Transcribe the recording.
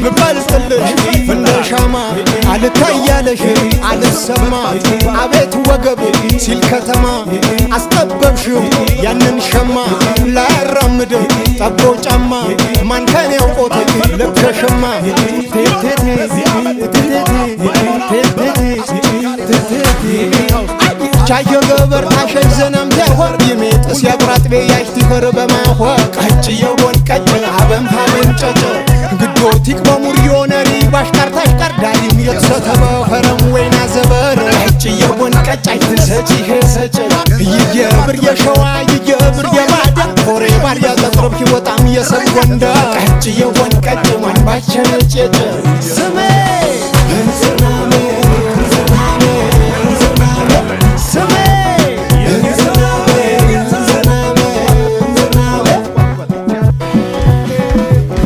ብቀልጥልሽ እንደ ሻማ አልታያለሽ አልሰማ አቤት ወገብ ሲል ከተማ አስጠበብሽው ያንን ሸማ ላያራምድ ጠቦ ጫማ ማን ከኔ ያውቆት ለብሸሽማ ቻየ ገበር ታሸይ ዘናም ተወር ይሜጥ ሲያብራት በያሽ ትፈር በማሆ ቀጭየውን ቀጭ አበም ሀበም ጨጨ ግዶቲክ በሙር ዮነሪ ባሽካርታሽ ቀርዳሊም የተሰተበ ኸረም ወይና ዘበር ቀጭየውን ቀጫይ ትሰጪ ሄሰጭ ይየብር የሸዋ ይየብር የባዳ ሆሬ ባርያ ተጥረብ ይወጣም የሰብ ወንዳ ቀጭየውን ቀጭ ማን ባቸነጨጨ